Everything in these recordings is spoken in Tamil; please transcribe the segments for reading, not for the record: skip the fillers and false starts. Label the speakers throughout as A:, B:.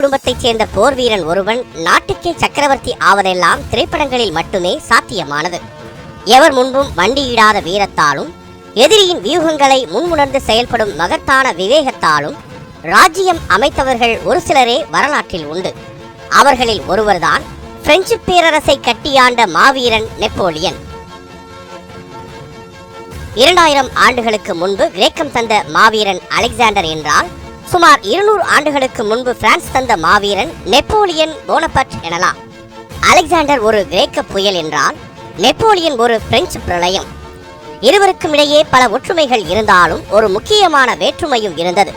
A: குடும்பத்தைச் சேர்ந்த போர் வீரன் ஒருவன் நாட்டுக்கே சக்கரவர்த்தி ஆவதெல்லாம் திரைப்படங்களில் மட்டுமே சாத்தியமானது. எவர் முன்பும் வண்டியிடாத வீரத்தாலும் எதிரியின் வியூகங்களை முன்முணர்ந்து செயல்படும் மகத்தான விவேகத்தாலும் ராஜ்யம் அமைத்தவர்கள் ஒரு சிலரே வரலாற்றில் உண்டு. அவர்களில் ஒருவர்தான் பிரெஞ்சு பேரரசை கட்டியாண்ட மாவீரன் நெப்போலியன். 2000 ஆண்டுகளுக்கு முன்பு கிரேக்கம் தந்த மாவீரன் அலெக்சாண்டர் என்றால், சுமார் 200 ஆண்டுகளுக்கு முன்பு பிரான்ஸ் தந்த மாவீரன் நெப்போலியன் போனபர்ட் எனலாம். அலெக்சாண்டர் ஒரு கிரேக்க புயல் என்றால், நெப்போலியன் ஒரு பிரெஞ்சு பிரளயம். இருவருக்கும் இடையே பல ஒற்றுமைகள் இருந்தாலும் ஒரு முக்கியமான வேற்றுமையும் இருந்தது.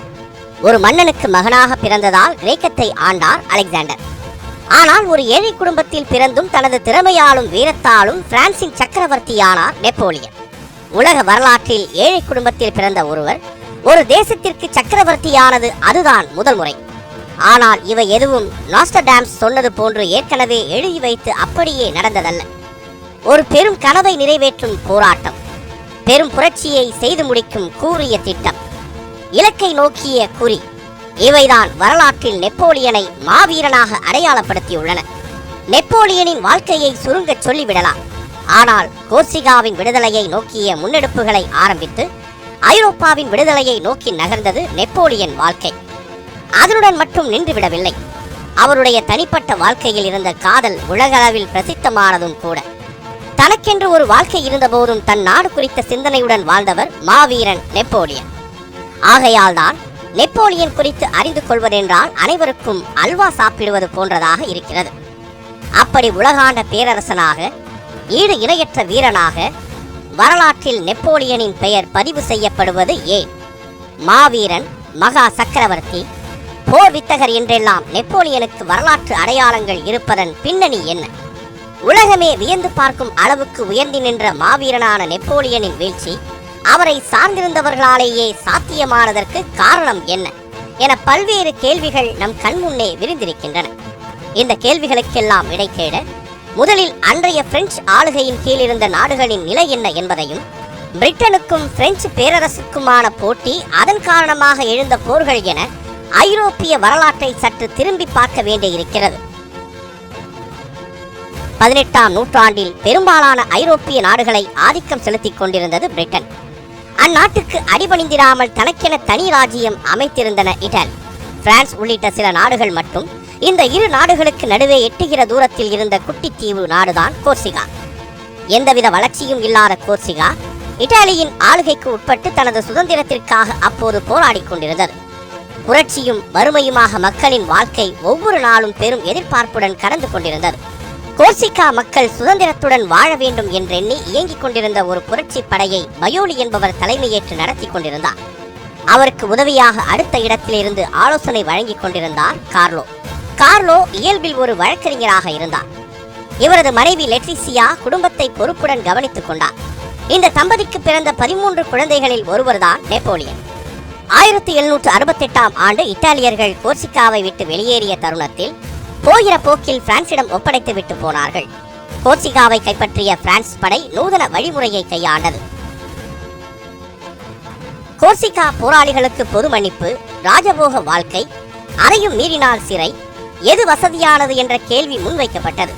A: ஒரு மன்னனுக்கு மகனாக பிறந்ததால் கிரேக்கத்தை ஆண்டார் அலெக்சாண்டர். ஆனால் ஒரு ஏழை குடும்பத்தில் பிறந்தும் தனது திறமையாலும் வீரத்தாலும் பிரான்சின் சக்கரவர்த்தியானார் நெப்போலியன். உலக வரலாற்றில் ஏழை குடும்பத்தில் பிறந்த ஒருவர் ஒரு தேசத்திற்கு சக்கரவர்த்தியானது அதுதான் முதல் முறை. ஆனால் இவை எதுவும் நாஸ்டர்டாம்ஸ் சொன்னது போன்று ஏற்கனவே எழுதி வைத்து அப்படியே நடந்ததல்ல. ஒரு பெரும் கனவை நிறைவேற்றும் போராட்டம், பெரும் புரட்சியை செய்து முடிக்கும் கூறிய திட்டம், இலக்கை நோக்கிய குறி, இவைதான் வரலாற்றில் நெப்போலியனை மாவீரனாக அடையாளப்படுத்தியுள்ளன. நெப்போலியனின் வாழ்க்கையை சுருங்கச் சொல்லிவிடலாம். ஆனால் கோர்சிகாவின் விடுதலையை நோக்கிய முன்னெடுப்புகளை ஆரம்பித்து ஐரோப்பாவின் விடுதலையை நோக்கி நகர்ந்தது நெப்போலியன் வாழ்க்கை. அதனுடன் மட்டும் நின்றுவிடவில்லை. அவருடைய தனிப்பட்ட வாழ்க்கையில் இருந்த காதல் உலகளவில் பிரசித்தமானதும் கூட. தனக்கென்று ஒரு வாழ்க்கை இருந்த போதும் தன் நாடு குறித்த சிந்தனையுடன் வாழ்ந்தவர் மாவீரன் நெப்போலியன். ஆகையால்தான் நெப்போலியன் குறித்து அறிந்து கொள்வதென்றால் அனைவருக்கும் அல்வா சாப்பிடுவது போன்றதாக இருக்கிறது. அப்படி உலகாண்ட பேரரசனாக, ஈடு இணையற்ற வீரனாக வரலாற்றில் நெப்போலியனின் பெயர் பதிவு செய்யப்படுவது ஏன்? மாவீரன், மகா சக்கரவர்த்தி, போர் வித்தகர் என்றெல்லாம் நெப்போலியனுக்கு வரலாற்று அடையாளங்கள் இருப்பதன் பின்னணி என்ன? உலகமே வியந்து பார்க்கும் அளவுக்கு உயர்ந்து நின்ற மாவீரனான நெப்போலியனின் வீழ்ச்சி அவரை சார்ந்திருந்தவர்களாலேயே சாத்தியமானதற்கு காரணம் என்ன என பல்வேறு கேள்விகள் நம் கண்முன்னே விரிந்திருக்கின்றன. இந்த கேள்விகளுக்கெல்லாம் விடை தேட முதலில் அன்றைய பிரெஞ்சு ஆளுகையின் கீழ் இருந்த நாடுகளின் நிலை என்ன என்பதையும், பிரிட்டனுக்கும் பிரெஞ்சு பேரரசுக்குமான போட்டி, அதன் காரணமாக எழுந்த போர்கள் என ஐரோப்பிய வரலாற்றை சற்று திரும்பி பார்க்க வேண்டியிருக்கிறது. 18ஆம் நூற்றாண்டில் பெரும்பாலான ஐரோப்பிய நாடுகளை ஆதிக்கம் செலுத்திக் கொண்டிருந்தது பிரிட்டன். அந்நாட்டுக்கு அடிபணிந்திராமல் தனக்கென தனி ராஜ்யம் அமைத்திருந்தன இட்டாலி, பிரான்ஸ் உள்ளிட்ட சில நாடுகள் மட்டும். இந்த இரு நாடுகளுக்கு நடுவே எட்டுகிற தூரத்தில் இருந்த குட்டித்தீவு நாடுதான் கோர்சிகா. எந்தவித வளர்ச்சியும் இல்லாத கோர்சிகா இத்தாலியின் ஆளுகைக்கு உட்பட்டு தனது சுதந்திரத்திற்காக அப்போது போராடி கொண்டிருந்தது. புரட்சியும் வறுமையுமாக மக்களின் வாழ்க்கை ஒவ்வொரு நாளும் பெரும் எதிர்பார்ப்புடன் கடந்து கொண்டிருந்தது. கோர்சிகா மக்கள் சுதந்திரத்துடன் வாழ வேண்டும் என்றெண்ணி இயங்கிக் கொண்டிருந்த ஒரு புரட்சி படையை பயோலி என்பவர் தலைமையேற்று நடத்தி கொண்டிருந்தார். அவருக்கு உதவியாக அடுத்த இடத்திலிருந்து ஆலோசனை வழங்கிக் கொண்டிருந்தார் கார்லோ. கார்லோ இயல்பில் ஒரு வழக்கறிஞராக இருந்தார். இவரது மனைவி லெட்ரிசியா குடும்பத்தை பொறுப்புடன் கவனித்துக் கொண்டார். இந்த தம்பதிக்கு பிறந்த 13 குழந்தைகளில் ஒருவர்தான் நெப்போலியன். 1768ஆம் ஆண்டு இத்தாலியர்கள் கோர்சிகாவை விட்டு வெளியேறிய தருணத்தில் போகிற போக்கில் பிரான்சிடம் ஒப்படைத்து விட்டு போனார்கள். கோர்சிகாவை கைப்பற்றிய பிரான்ஸ் படை நூதன வழிமுறையை கையாண்டது. கோர்சிகா போராளிகளுக்கு பொது மன்னிப்பு, ராஜபோக வாழ்க்கை, அதையும் மீறினால் சிறை, எது வசதியானது என்ற கேள்வி முன்வைக்கப்பட்டது.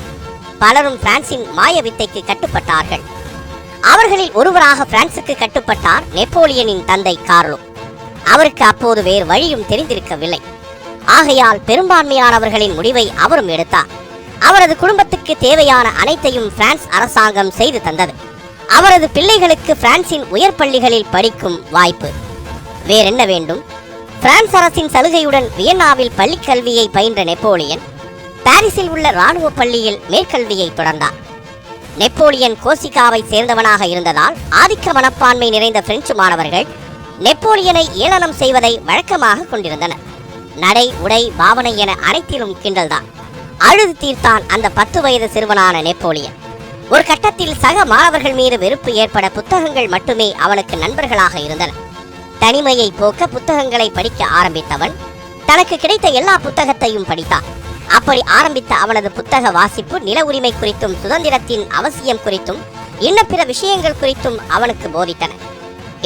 A: பலரும் பிரான்சின் மாய வித்தைக்கு கட்டுப்பட்டார்கள். அவர்களில் ஒருவராக பிரான்சுக்கு கட்டுப்பட்டார் நெப்போலியனின் தந்தை கார்லோ. அவருக்கு அப்போது வேறு வழியும் தெரிந்திருக்கவில்லை. ஆகையால் பெரும்பான்மையானவர்களின் முடிவை அவரும் எடுத்தார். அவரது குடும்பத்துக்கு தேவையான அனைத்தையும் பிரான்ஸ் அரசாங்கம் செய்து தந்தது. அவரது பிள்ளைகளுக்கு பிரான்சின் உயர் பள்ளிகளில் படிக்கும் வாய்ப்பு. வேறென்ன வேண்டும்? பிரான்ஸ் அரசின் சலுகையுடன் வியன்னாவில் பள்ளிக்கல்வியை பயின்ற நெப்போலியன் பாரிஸில் உள்ள இராணுவ பள்ளியில் மேற்கல்வியை தொடர்ந்தார். நெப்போலியன் கோர்சிகாவை சேர்ந்தவனாக இருந்ததால் ஆதிக்க மனப்பான்மை நிறைந்த பிரெஞ்சு மாணவர்கள் நெப்போலியனை ஏளனம் செய்வதை வழக்கமாக கொண்டிருந்தனர். நடை, உடை, பாவனை என அனைத்திலும் கிண்டல்தான். அழுது தீர்த்தான் அந்த 10 வயது சிறுவனான நெப்போலியன். ஒரு கட்டத்தில் சக மாணவர்கள் மீது வெறுப்பு ஏற்பட புத்தகங்கள் மட்டுமே அவனுக்கு நண்பர்களாக இருந்தன. தனிமையை போக்க புத்தகங்களை படிக்க ஆரம்பித்தவன் தனக்கு கிடைத்த எல்லா புத்தகத்தையும் படித்தான். அப்படி ஆரம்பித்த அவனது புத்தக வாசிப்பு நில உரிமை குறித்தும் சுதந்திரத்தின் அவசியம் குறித்தும் இன்னும் பிற விஷயங்கள் குறித்தும் அவனுக்கு போதித்தன.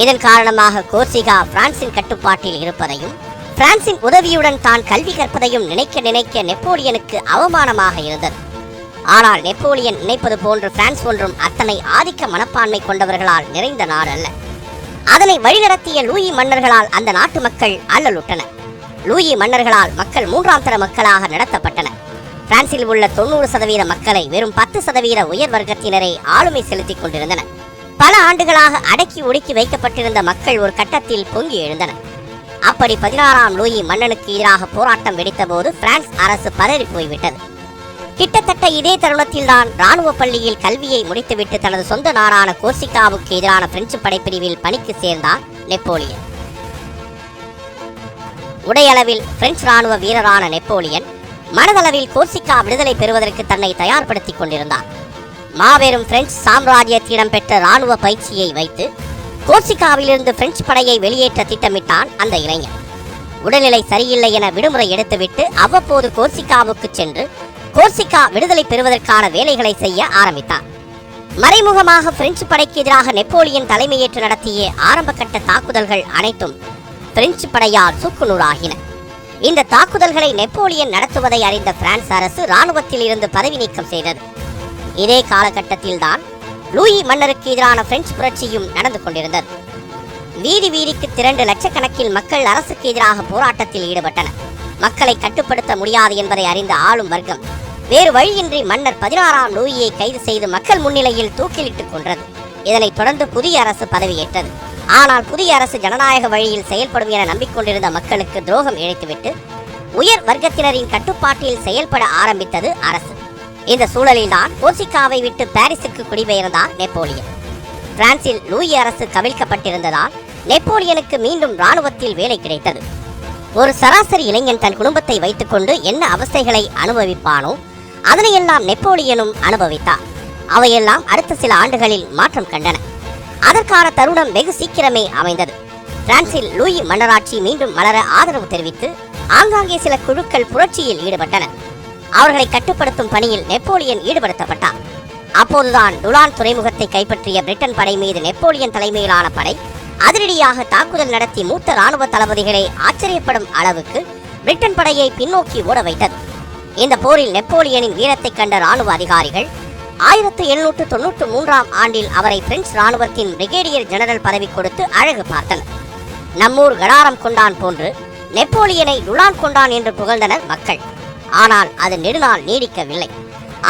A: இதன் காரணமாக கோர்சிகா பிரான்சின் கட்டுப்பாட்டில் இருப்பதையும் பிரான்சின் உதவியுடன் தான் கல்வி கற்பதையும் நினைக்க நினைக்க நெப்போலியனுக்கு அவமானமாக இருந்தது. ஆனால் நெப்போலியன் நினைப்பது போன்று பிரான்ஸ் ஒன்றும் அத்தனை ஆதிக்க மனப்பான்மை கொண்டவர்களால் நிறைந்த நாடு அல்ல. அதனை வழிநடத்திய லூயி மன்னர்களால் அந்த நாட்டு மக்கள் அல்லலுற்றனர். லூயி மன்னர்களால் மக்கள் மூன்றாம் தர மக்களாக நடத்தப்பட்டனர். பிரான்சில் உள்ள 90% மக்களை வெறும் 10% உயர் வர்க்கத்தினரை ஆளுமை செலுத்திக் கொண்டிருந்தனர். பல ஆண்டுகளாக அடக்கி ஒடுக்கி வைக்கப்பட்டிருந்த மக்கள் ஒரு கட்டத்தில் பொங்கி எழுந்தனர். அப்படி 16ஆம் லூயி மன்னனுக்கு எதிராக போராட்டம் வெடித்த போது பிரான்ஸ் அரசு பதறி போய்விட்டது. கிட்டத்தட்ட இதே தருணத்தில் தான் ராணுவ பள்ளியில் கல்வியை முடித்துவிட்டு தனது சொந்த நாடான கோர்சிகாவுக்கு எதிரான பிரெஞ்சு படைப்பிரிவில் பணிக்கு சேர்ந்தார் நெப்போலியன். உடையளவில் பிரெஞ்சு ராணுவ வீரரான நெப்போலியன் மனதளவில் கோர்சிகா விடுதலை பெறுவதற்கு தன்னை தயார்படுத்திக் கொண்டிருந்தார். மாபெரும் பிரெஞ்சு சாம்ராஜ்யத்திடம் பெற்ற ராணுவ பயிற்சியை வைத்து கோர்சிகாவிலிருந்து பிரெஞ்சு படையை வெளியேற்ற திட்டமிட்டான் அந்த இளைஞன். உடல்நிலை சரியில்லை என விடுமுறை எடுத்துவிட்டு அவ்வப்போது கோர்சிகாவுக்கு சென்று கோர்சிகா விடுதலை பெறுவதற்கான வேலைகளை செய்ய ஆரம்பித்தார். மறைமுகமாக பிரெஞ்சு படைக்கு எதிராக நெப்போலியன் தலைமையேற்று நடத்திய ஆரம்ப கட்ட தாக்குதல்கள் அனைத்தும் பிரெஞ்சு படையால் சுக்குநூறாகின. இந்த தாக்குதல்களை நெப்போலியன் நடத்துவதை அறிந்த பிரான்ஸ் அரசு இராணுவத்தில் இருந்து பதவி நீக்கம் செய்தது. இதே காலகட்டத்தில் தான் லூயி மன்னருக்கு எதிரான பிரெஞ்சு புரட்சியும் நடந்து கொண்டிருந்தது. வீதி வீதிக்கு திரண்டு லட்சக்கணக்கில் மக்கள் அரசுக்கு எதிராக போராட்டத்தில் ஈடுபட்டனர். மக்களை கட்டுப்படுத்த முடியாது என்பதை அறிந்த ஆளும் வர்க்கம் வேறு வழியின்றி மன்னர் 16ஆம் லூயியை கைது செய்து மக்கள் முன்னிலையில் தூக்கிலிட்டுக் கொன்றது. இதனைத் தொடர்ந்து புதிய அரசு பதவியேற்றது. ஆனால் புதிய அரசு ஜனநாயக வழியில் செயல்படும் என நம்பிக்கொண்டிருந்த மக்களுக்கு துரோகம் இழைத்துவிட்டு உயர் வர்க்கத்தினரின் கட்டுப்பாட்டில் செயல்பட ஆரம்பித்தது அரசு. இந்த சூழலில்தான் கோர்சிகாவை விட்டு பாரிஸுக்கு குடிபெயர்ந்தார் நெப்போலியன். பிரான்சில் லூயி அரசு கவிழ்க்கப்பட்டிருந்ததால் நெப்போலியனுக்கு மீண்டும் இராணுவத்தில் வேலை கிடைத்தது. ஒரு சராசரி இளைஞன் தன் குடும்பத்தை வைத்துக் கொண்டு என்ன அவஸ்தைகளை அனுபவிப்பானோ அதனையெல்லாம் நெப்போலியனும் அனுபவித்தார். அவையெல்லாம் அடுத்த சில ஆண்டுகளில் மாற்றம் கண்டன. அதற்கான தருணம் வெகு சீக்கிரமே அமைந்தது. பிரான்சில் லூயி மன்னராட்சி மீண்டும் மலர ஆதரவு தெரிவித்து ஆங்காங்கே சில குழுக்கள் புரட்சியில் ஈடுபட்டன. அவர்களை கட்டுப்படுத்தும் பணியில் நெப்போலியன் ஈடுபடுத்தப்பட்டார். அப்போதுதான் டுலான் துறைமுகத்தை கைப்பற்றிய பிரிட்டன் படை மீது நெப்போலியன் தலைமையிலான படை அதிரடியாக தாக்குதல் நடத்தி மூத்த இராணுவ தளபதிகளை ஆச்சரியப்படும் அளவுக்கு பிரிட்டன் படையை பின்னோக்கி ஓட வைத்தது. இந்த போரில் நெப்போலியனின் வீரத்தை கண்ட இராணுவ அதிகாரிகள் 1793ஆம் ஆண்டில் அவரை பிரெஞ்சு இராணுவத்தின் பிரிகேடியர் ஜெனரல் பதவி கொடுத்து அழகு பார்த்தனர். நம்மூர் கடாரம் கொண்டான் போன்று நெப்போலியனை டுலான் கொண்டான் என்று புகழ்ந்தனர் மக்கள். ஆனால் அது நெடுநாள் நீடிக்கவில்லை.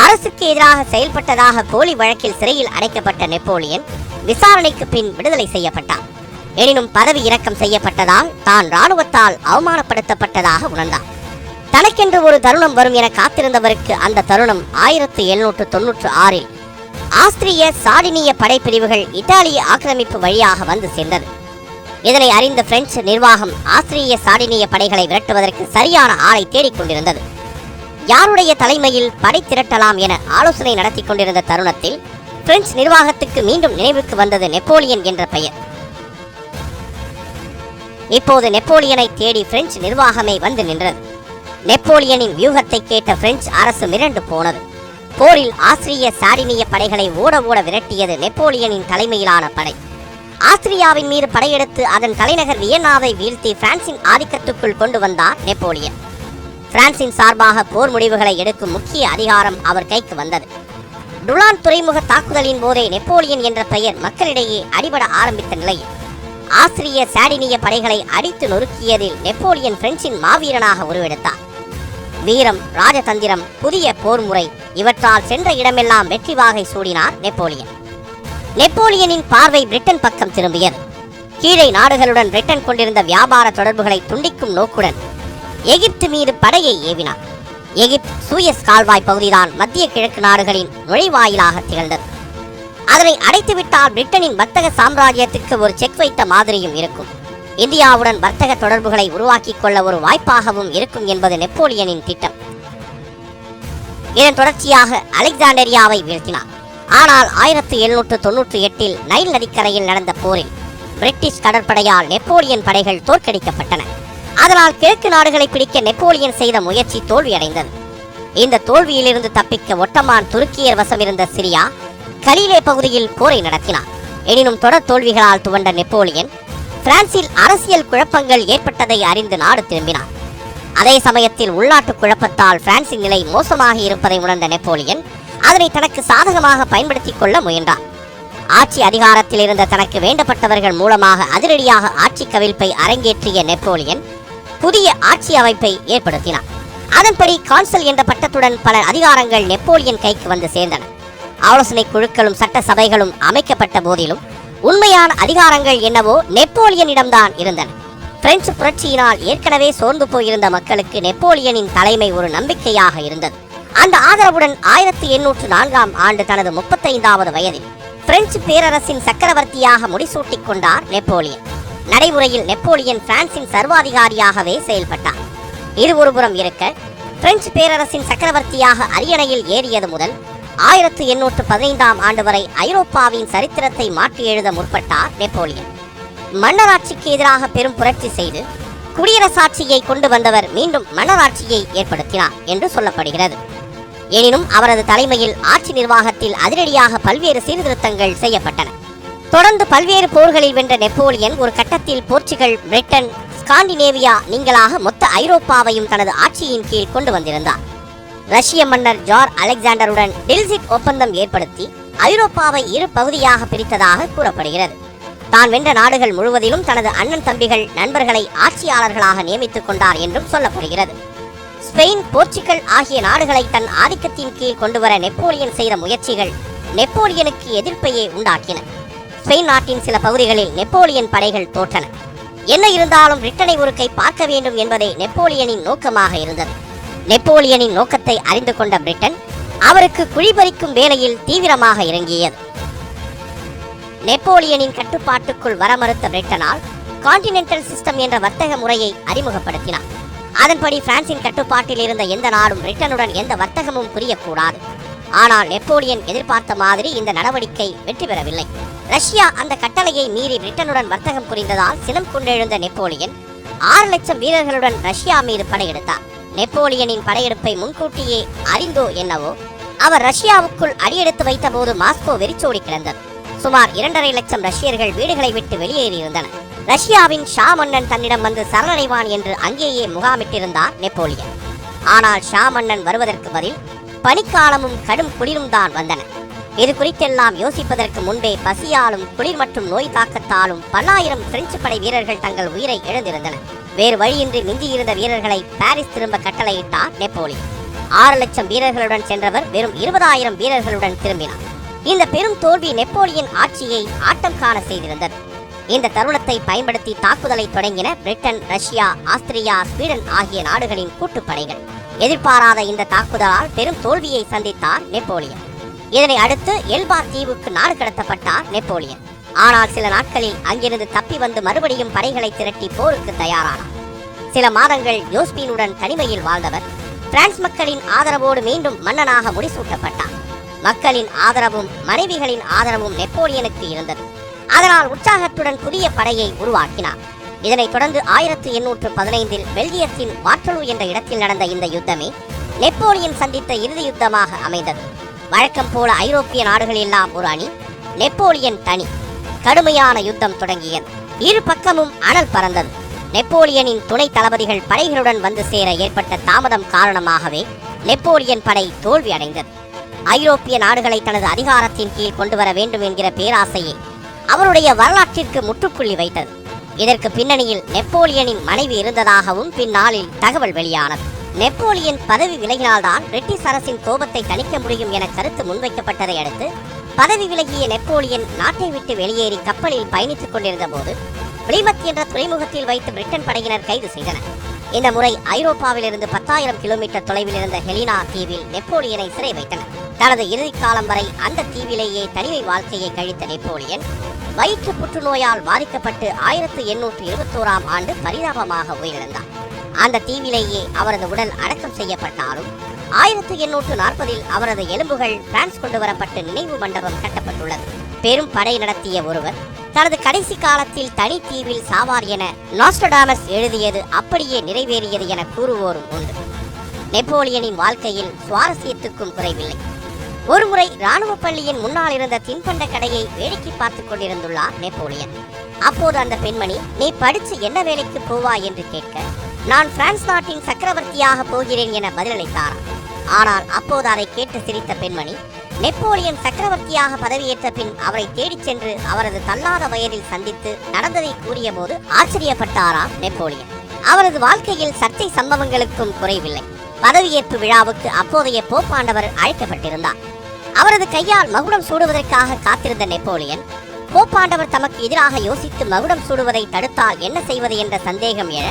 A: அரசுக்கு எதிராக செயல்பட்டதாக போலி வழக்கில் சிறையில் அடைக்கப்பட்ட நெப்போலியன் விசாரணைக்கு பின் விடுதலை செய்யப்பட்டார். எனினும் பதவி இறக்கம் செய்யப்பட்டதால் தான் இராணுவத்தால் அவமானப்படுத்தப்பட்டதாக உணர்ந்தார். தனக்கென்று ஒரு தருணம் வரும் என காத்திருந்தவருக்கு அந்த தருணம் 1796இல் ஆஸ்திரிய சார்டினிய படைப்பிரிவுகள் இத்தாலிய ஆக்கிரமிப்பு வழியாக வந்து சேர்ந்தது. இதனை அறிந்த பிரெஞ்சு நிர்வாகம் ஆஸ்திரிய சார்டினிய படைகளை விரட்டுவதற்கு சரியான ஆளை தேடிக்கொண்டிருந்தது. யாருடைய தலைமையில் படை திரட்டலாம் என ஆலோசனை நடத்தி கொண்டிருந்த தருணத்தில் பிரெஞ்சு நிர்வாகத்துக்கு மீண்டும் நினைவுக்கு வந்தது நெப்போலியன் என்ற பெயர். இப்போது நெப்போலியனை தேடி பிரெஞ்சு நிர்வாகமே வந்து நின்றது. நெப்போலியனின் வியூகத்தை கேட்ட பிரெஞ்சு அரசு மிரண்டு போனது. போரில் ஆஸ்திரிய சார்டினிய படைகளை ஓட ஓட விரட்டியது நெப்போலியனின் தலைமையிலான படை. ஆஸ்திரியாவின் மீது படையெடுத்து அதன் தலைநகர் வியன்னாவை வீழ்த்தி பிரான்சின் ஆதிக்கத்துக்குள் கொண்டு வந்தார் நெப்போலியன். பிரான்சின் சார்பாக போர் முடிவுகளை எடுக்கும் முக்கிய அதிகாரம் அவர் கைக்கு வந்தது. டுலான் துறைமுக தாக்குதலின் போதே நெப்போலியன் என்ற பெயர் மக்களிடையே அடிபட ஆரம்பித்த நிலையில் ஆஸ்திரிய சார்டினிய படைகளை அடித்து நொறுக்கியதில் நெப்போலியன் பிரெஞ்சின் மாவீரனாக உருவெடுத்தார். வீரம், ராஜதந்திரம், புதிய போர் முறை இவற்றால் சென்ற இடமெல்லாம் வெற்றி வாகை சூடினார் நெப்போலியன். நெப்போலியனின் பார்வை பிரிட்டன் பக்கம் திரும்பியது. கீழே நாடுகளுடன் பிரிட்டன் கொண்டிருந்த வியாபார தொடர்புகளை துண்டிக்கும் நோக்குடன் எகிப்து மீது படையை ஏவினார். எகிப்து சூயஸ் கால்வாய் பகுதிதான் மத்திய கிழக்கு நாடுகளின் நுழைவாயிலாக திகழ்ந்தது. அதனை அடைத்துவிட்டால் பிரிட்டனின் வர்த்தக சாம்ராஜ்யத்திற்கு ஒரு செக் வைத்த மாதிரியும் இருக்கும். இந்தியாவுடன் வர்த்தக தொடர்புகளை உருவாக்கிக் கொள்ள ஒரு வாய்ப்பாகவும் இருக்கும் என்பது நெப்போலியனின் திட்டம். இதன் தொடர்ச்சியாக அலெக்சாண்டரியாவை வீழ்த்தினார். ஆனால் 1798இல் நைல் நதிக்கரையில் நடந்த போரில் பிரிட்டிஷ் கடற்படையால் நெப்போலியன் படைகள் தோற்கடிக்கப்பட்டன. அதனால் கிழக்கு நாடுகளை பிடிக்க நெப்போலியன் செய்த முயற்சி தோல்வியடைந்தது. இந்த தோல்வியிலிருந்து தப்பிக்க ஒட்டமான் துருக்கியர் வசமிருந்த சிரியா கலீலே பகுதியில் போரை நடத்தினார். எனினும் தொடர் தோல்விகளால் துவண்ட நெப்போலியன் பிரான்சில் அரசியல் குழப்பங்கள் ஏற்பட்டதை அறிந்து நாடு திரும்பினார். அதே சமயத்தில் உள்நாட்டு குழப்பத்தால் பிரான்சின் நிலை மோசமாக இருப்பதை உணர்ந்த நெப்போலியன் அதனை தனக்கு சாதகமாக பயன்படுத்திக் கொள்ள முயன்றார். ஆட்சி அதிகாரத்தில் இருந்த தனக்கு வேண்டப்பட்டவர்கள் மூலமாக அதிரடியாக ஆட்சி கவிழ்ப்பை அரங்கேற்றிய நெப்போலியன் புதிய ஆட்சி அமைப்பை ஏற்படுத்தினார். அதன்படி கான்சல் என்ற பட்டத்துடன் பல அதிகாரங்கள் நெப்போலியன் கைக்கு வந்து சேர்ந்தன. ஆலோசனை குழுக்களும் சட்ட சபைகளும் அமைக்கப்பட்ட போதிலும் உண்மையான அதிகாரங்கள் என்னவோ நெப்போலியனிடம்தான் இருந்தன. பிரெஞ்சு புரட்சியினால் ஏற்கனவே சோர்ந்து போயிருந்த மக்களுக்கு நெப்போலியனின் தலைமை ஒரு நம்பிக்கையாக இருந்தது. அந்த ஆதரவுடன் 1804ஆம் ஆண்டு தனது 35வது வயதில் பிரெஞ்சு பேரரசின் சக்கரவர்த்தியாக முடிசூட்டிக் கொண்டார் நெப்போலியன். நடைமுறையில் நெப்போலியன் பிரான்சின் சர்வாதிகாரியாகவே செயல்பட்டார். இது ஒருபுறம் இருக்க, பிரெஞ்சு பேரரசின் சக்கரவர்த்தியாக அரியணையில் ஏறியது முதல் 1815ஆம் ஆண்டு வரை ஐரோப்பாவின் சரித்திரத்தை மாற்றி எழுத முற்பட்டார் நெப்போலியன். மன்னராட்சிக்கு எதிராக பெரும் புரட்சி செய்து குடியரசாட்சியை கொண்டு வந்தவர் மீண்டும் மன்னராட்சியை ஏற்படுத்தினார் என்று சொல்லப்படுகிறது. எனினும் அவரது தலைமையில் ஆட்சி நிர்வாகத்தில் அதிரடியாக பல்வேறு சீர்திருத்தங்கள் செய்யப்பட்டன. தொடர்ந்து பல்வேறு போர்களில் வென்ற நெப்போலியன் ஒரு கட்டத்தில் போர்ச்சுகல், பிரிட்டன், ஸ்காண்டினேவியா நீங்களாக மொத்த ஐரோப்பாவையும் தனது ஆட்சியின் கீழ் கொண்டு வந்திருந்தார். ரஷ்ய மன்னர் ஜார் அலெக்சாண்டருடன் டில்சிட் ஒப்பந்தம் ஏற்படுத்தி ஐரோப்பாவை இரு பகுதியாக பிரித்ததாக கூறப்படுகிறது. தான் வென்ற நாடுகள் முழுவதிலும் தனது அண்ணன் தம்பிகள், நண்பர்களை ஆட்சியாளர்களாக நியமித்துக் கொண்டார் என்றும் சொல்லப்படுகிறது. ஸ்பெயின், போர்ச்சுகல் ஆகிய நாடுகளை தன் ஆதிக்கத்தின் கீழ் கொண்டுவர நெப்போலியன் செய்த முயற்சிகள் நெப்போலியனுக்கு எதிர்ப்பையே உண்டாக்கின. ஸ்பெயின் நாட்டின் சில பகுதிகளில் நெப்போலியன் படைகள் தோற்றன. என்ன இருந்தாலும் பிரிட்டனை ஒரு கை பார்க்க வேண்டும் என்பதே நெப்போலியனின் நோக்கமாக இருந்தது. நெப்போலியனின் நோக்கத்தை அறிந்து கொண்ட பிரிட்டன் அவருக்கு குழிபறிக்கும் வேலையில் தீவிரமாக இறங்கியது. நெப்போலியனின் கட்டுப்பாட்டுக்குள் வர மறுத்த பிரிட்டனால் கான்டினென்டல் சிஸ்டம் என்ற வர்த்தக முறையை அறிமுகப்படுத்தினார். அதன்படி பிரான்சின் கட்டுப்பாட்டில் இருந்த எந்த நாடும் பிரிட்டனுடன் எந்த வர்த்தகமும் புரியக்கூடாது. ஆனால் நெப்போலியன் எதிர்பார்த்த மாதிரி இந்த நடவடிக்கை வெற்றி பெறவில்லை. ரஷ்யா அந்த கட்டளையை மீறி பிரிட்டனுடன் வர்த்தகம் புரிந்ததால் சினம் கொண்டெழுந்த நெப்போலியன் 6 லட்சம் வீரர்களுடன் ரஷ்யா மீது படையெடுத்தார். நெப்போலியனின் படையெடுப்பை முன்கூட்டியே அறிந்தோ என்னவோ அவர் ரஷ்யாவுக்குள் அடியெடுத்து வைத்த போது மாஸ்கோ வெறிச்சோடி கிடந்தது. சுமார் 2.5 லட்சம் ரஷ்யர்கள் வீடுகளை விட்டு வெளியேறியிருந்தனர். ரஷ்யாவின் ஷா மன்னன் தன்னிடம் வந்து சரணடைவான் என்று அங்கேயே முகாமிட்டிருந்தார் நெப்போலியன். ஆனால் ஷா மன்னன் வருவதற்கு பதில் பனிக்காலமும் கடும் குளிரும் தான் வந்தன. இது குறித்தெல்லாம் யோசிப்பதற்கு முன்பே பசியாலும் குளிர் மற்றும் நோய் தாக்கத்தாலும் பல்லாயிரம் பிரெஞ்சு படை வீரர்கள் தங்கள் உயிரை இழந்திருந்தனர். வேறு வழியின்றி மிஞ்சியிருந்த வீரர்களை பாரிஸ் திரும்ப கட்டளையிட்டார் நெப்போலியன். 6 லட்சம் வீரர்களுடன் சென்றவர் வெறும் 20,000 வீரர்களுடன் திரும்பினார். இந்த பெரும் தோல்வி நெப்போலியன் ஆட்சியை ஆட்டம் காண செய்திருந்தது. இந்த தருணத்தை பயன்படுத்தி தாக்குதலை தொடங்கின பிரிட்டன், ரஷ்யா, ஆஸ்திரியா, ஸ்வீடன் ஆகிய நாடுகளின் கூட்டுப்படைகள். எதிர்பாராத இந்த தாக்குதலால் பெரும் தோல்வியை சந்தித்தார் நெப்போலியன். இதனை அடுத்து எல்பா தீவுக்கு நாடு கடத்தப்பட்டார் நெப்போலியன். ஆனால் சில நாட்களில் அங்கிருந்து தப்பி வந்து மறுபடியும் படைகளை திரட்டி போருக்கு தயாரானார். சில மாதங்கள் யோஸ்பீனுடன் தனிமையில் வாழ்ந்தவர் பிரான்ஸ் மக்களின் ஆதரவோடு மீண்டும் மன்னனாக முடிசூட்டப்பட்டார். மக்களின் ஆதரவும் மனைவிகளின் ஆதரவும் நெப்போலியனுக்கு இருந்தது. அதனால் உற்சாகத்துடன் புதிய படையை உருவாக்கினார். இதனைத் தொடர்ந்து 1815இல் பெல்ஜியத்தின் வாட்டர்லூ என்ற இடத்தில் நடந்த இந்த யுத்தமே நெப்போலியன் சந்தித்த இறுதி யுத்தமாக அமைந்தது. வழக்கம் போல ஐரோப்பிய நாடுகள் எல்லாம் ஒரு அணி, நெப்போலியன் தனி. கடுமையான யுத்தம் தொடங்கியது. இரு பக்கமும் அனல் பறந்தது. நெப்போலியனின் துணை தளபதிகள் படைகளுடன் வந்து சேர ஏற்பட்ட தாமதம் காரணமாகவே நெப்போலியன் படை தோல்வி அடைந்தது. ஐரோப்பிய நாடுகளை தனது அதிகாரத்தின் கீழ் கொண்டு வர வேண்டும் என்கிற பேராசையை அவருடைய வரலாற்றிற்கு முற்றுப்புள்ளி வைத்தது. இதற்கு பின்னணியில் நெப்போலியனின் மனைவி இருந்ததாகவும் பின்னாளில் தகவல் வெளியானது. நெப்போலியன் பதவி விலகினால்தான் பிரிட்டிஷ் அரசின் கோபத்தை தணிக்க முடியும் என கருத்து முன்வைக்கப்பட்டதை அடுத்து பதவி விலகிய நெப்போலியன் நாட்டை விட்டு வெளியேறி கப்பலில் பயணித்துக் கொண்டிருந்த போது பிளிமத் என்ற துறைமுகத்தில் வைத்து பிரிட்டன் படையினர் கைது செய்தனர். இந்த முறை ஐரோப்பாவிலிருந்து 10,000 கிலோமீட்டர் தொலைவில் இருந்த ஹெலினா தீவில் நெப்போலியனை சிறை வைத்தனர். தனது இறுதி காலம் வரை அந்த தீவிலேயே தனிமை வாழ்க்கையை கழித்த நெப்போலியன் வயிற்று புற்றுநோயால் பாதிக்கப்பட்டு 1821ஆம் ஆண்டு பரிதாபமாக உயிரிழந்தார். அந்த தீவிலேயே அவரது உடல் அடக்கம் செய்யப்பட்டாலும் 1840இல் அவரது எலும்புகள் பிரான்ஸ் கொண்டு வரப்பட்டு நினைவு மண்டபம் கட்டப்பட்டுள்ளது. பெரும் படை நடத்திய ஒருவர் தனது கடைசி காலத்தில் தனி தீவில் சாவார் என நாஸ்ட்ரடாமஸ் எழுதியது அப்படியே நிறைவேறியது என கூறுவோரும் உண்டு. நெப்போலியனின் வாழ்க்கையில் சுவாரஸ்யத்துக்கும் குறைவில்லை. ஒருமுறை ராணுவ பள்ளியின் முன்னால் இருந்த தின்பண்ட கடையை வேடிக்கை பார்த்துக் கொண்டிருந்துள்ளார் நெப்போலியன். அப்போது அந்த பெண்மணி, நீ படிச்சு என்ன வேலைக்கு போவா என்று கேட்க, நான் பிரான்ஸ் நாட்டின் சக்கரவர்த்தியாக போகிறேன் என பதிலளித்தாராம். ஆனால் அப்போது அதை கேட்டு சிரித்த பெண்மணி, நெப்போலியன் சக்கரவர்த்தியாக பதவியேற்ற பின் அவரை தேடிச் சென்று அவரது தள்ளாத வயதில் சந்தித்து நடந்ததை கூறிய போது ஆச்சரியப்பட்டாராம் நெப்போலியன். அவரது வாழ்க்கையில் சர்ச்சை சம்பவங்களுக்கும் குறைவில்லை. பதவியேற்பு விழாவுக்கு அப்போதைய போப்பாண்டவர் அழைக்கப்பட்டிருந்தார். அவரது கையால் மகுடம் சூடுவதற்காக காத்திருந்த நெப்போலியன், போப்பாண்டவர் தமக்கு எதிராக யோசித்து மகுடம் சூடுவதை தடுத்தால் என்ன செய்வது என்ற சந்தேகம் எழ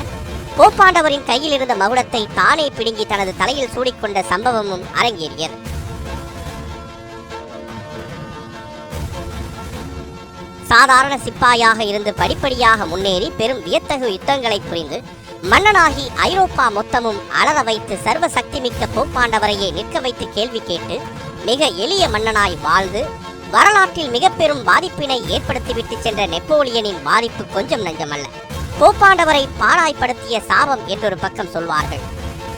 A: போப்பாண்டவரின் கையில் இருந்த மகுடத்தை தானே பிடுங்கி தனது தலையில் சூடிக்கொண்ட சம்பவமும் அரங்கேறியது. சாதாரண சிப்பாயாக இருந்து படிப்படியாக முன்னேறி பெரும் வியத்தகு யுத்தங்களை புரிந்து மன்னனாகி ஐரோப்பா மொத்தமும் அலற வைத்து சர்வ சக்தி மிக்க போப்பாண்டவரையே நிற்க வைத்து கேள்வி கேட்டு மிக எளிய மன்னனாய் வாழ்ந்து வரலாற்றில் மிக பெரும் பாதிப்பினை ஏற்படுத்திவிட்டு சென்ற நெப்போலியனின் பாதிப்பு கொஞ்சம் நஞ்சமல்ல. போப்பாண்டவரை பாழாய்ப்படுத்திய சாபம் என்றொரு பக்கம் சொல்வார்கள்.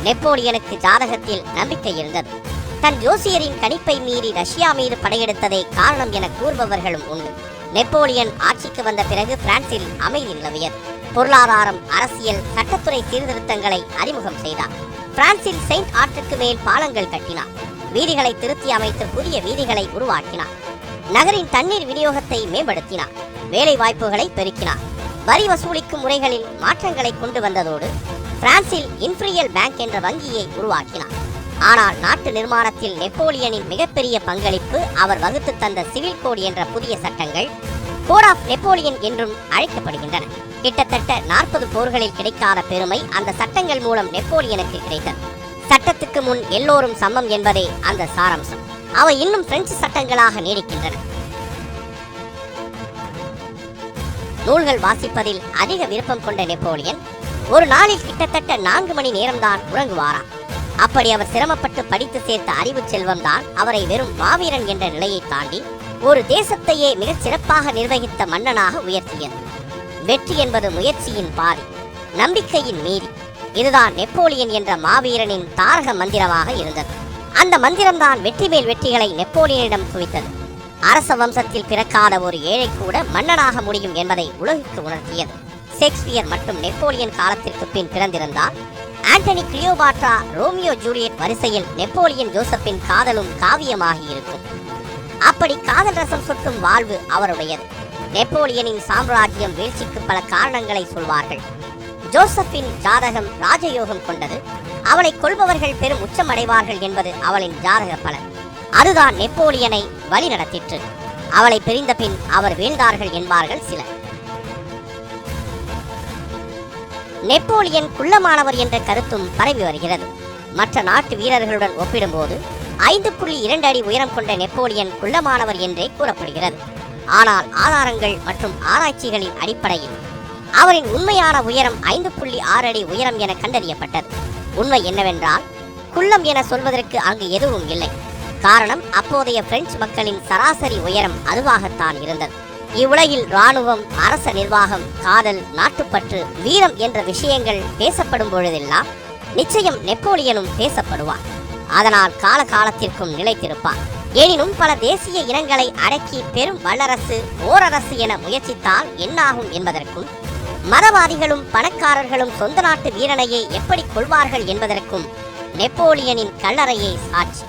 A: நெப்போலியனுக்கு ஜாதகத்தில் நம்பிக்கை இருந்தது. தன் ஜோசியரின் கணிப்பை மீறி ரஷ்யா மீது படையெடுத்ததை காரணம் என கூறுபவர்களும் உண்டு. நெப்போலியன் ஆட்சிக்கு வந்த பிறகு பிரான்சில் அமைதி நிலவியது. பொருளாதாரம், அரசியல், சட்டத்துறை சீர்திருத்தங்களை அறிமுகம் செய்தார். பிரான்சில் செயின்ட் ஆற்றுக்கு மேல் பாலங்கள் கட்டினார். வீதிகளை திருத்தி அமைத்து புதிய வீதிகளை உருவாக்கினார். நகரின் தண்ணீர் விநியோகத்தை மேம்படுத்தினார். வேலை வாய்ப்புகளை பெருக்கினார். வரி வசூலிக்கும் முறைகளில் மாற்றங்களை கொண்டு வந்ததோடு பிரான்சில் இம்பீரியல் பேங்க் என்ற வங்கியை உருவாக்கினார். ஆனால் நாட்டு நிர்மாணத்தில் நெப்போலியனின் மிகப்பெரிய பங்களிப்பு அவர் வகுத்து தந்த சிவில் கோட் என்ற புதிய சட்டங்கள் கோட் ஆஃப் நெப்போலியன் என்றும் அழைக்கப்படுகின்றன. கிட்டத்தட்ட 40 போர்களில் கிடைக்காத பெருமை அந்த சட்டங்கள் மூலம் நெப்போலியனுக்கு கிடைத்தது. சட்டத்துக்கு முன் எல்லோரும் சமம் என்பதே அந்த சாராம்சம். அவை இன்னும் பிரெஞ்சு சட்டங்களாக நீடிக்கின்றன. நூல்கள் வாசிப்பதில் அதிக விருப்பம் கொண்ட நெப்போலியன் ஒரு நாளில் கிட்டத்தட்ட 4 மணி நேரம்தான் உறங்குவாராம். அப்படி அவர் சிரமப்பட்டு படித்து சேர்த்த அறிவு செல்வம் தான் அவரை வெறும் மாவீரன் என்ற நிலையை தாண்டி ஒரு தேசத்தையே மிகச் சிறப்பாக நிர்வகித்த மன்னனாக உயர்த்தியது. வெற்றி என்பது முயற்சியின் பாதி, நம்பிக்கையின் மீறி. இதுதான் நெப்போலியன் என்ற மாவீரனின் தாரக மந்திரமாக இருந்தது. அந்த மந்திரம்தான் வெற்றி மேல் வெற்றிகளை நெப்போலியனிடம் குவித்தது. அரச வம்சத்தில் பிறக்காத ஒரு ஏழை கூட மன்னனாக முடியும் என்பதை உலகுக்கு உணர்த்தியது. ஷேக்ஸ்பியர் மற்றும் நெப்போலியன் காலத்திற்கு பின் பிறந்திருந்தால் ஆண்டனி கிளியோபாட்ரா, ரோமியோ ஜூலியட் வரிசையில் நெப்போலியன் ஜோசப்பின் காதலும் காவியமாகி இருக்கும். அப்படி காதல் ரசம் சொட்டும் வாழ்வு அவருடையது. நெப்போலியனின் சாம்ராஜ்யம் வீழ்ச்சிக்கு பல காரணங்களை சொல்வார்கள். ஜோசப்பின் ஜாதகம் ராஜயோகம் கொண்டது. அவளை கொள்பவர்கள் பெரும் உச்சமடைவார்கள் என்பது அவளின் ஜாதக பலன். அதுதான் நெப்போலியனை வழி நடத்திற்று. அவளை பிரிந்த பின் அவர் வீழ்ந்தார்கள் என்பார்கள் சிலர். நெப்போலியன் குள்ளமானவர் என்ற கருத்தும் பரவி வருகிறது. மற்ற நாட்டு வீரர்களுடன் ஒப்பிடும்போது 5.2 அடி உயரம் கொண்ட நெப்போலியன் குள்ளமானவர் என்றே கூறப்படுகிறது. ஆனால் ஆதாரங்கள் மற்றும் ஆராய்ச்சிகளின் அடிப்படையில் அவரின் உண்மையான உயரம் 5.6 அடி உயரம் என கண்டறியப்பட்டது. உண்மை என்னவென்றால் குள்ளம் என சொல்வதற்கு அங்கு எதுவும் இல்லை. காரணம், அப்போதைய பிரெஞ்சு மக்களின் சராசரி உயரம் அதுவாகத்தான் இருந்தது. இவ்வுலகில் இராணுவம், அரச நிர்வாகம், காதல், நாட்டுப்பற்று, வீரம் என்ற விஷயங்கள் பேசப்படும் பொழுதெல்லாம் நிச்சயம் நெப்போலியனும் பேசப்படுவார். அதனால் காலகாலத்திற்கும் நிலைத்திருப்பார். எனினும் பல தேசிய இனங்களை அடக்கி பெரும் வல்லரசு, ஓரரசு என முயற்சித்தால் என்னாகும் என்பதற்கும், மதவாதிகளும் பணக்காரர்களும் சொந்த நாட்டு வீரனையே எப்படி கொள்வார்கள் என்பதற்கும் நெப்போலியனின் கல்லறையே சாட்சி.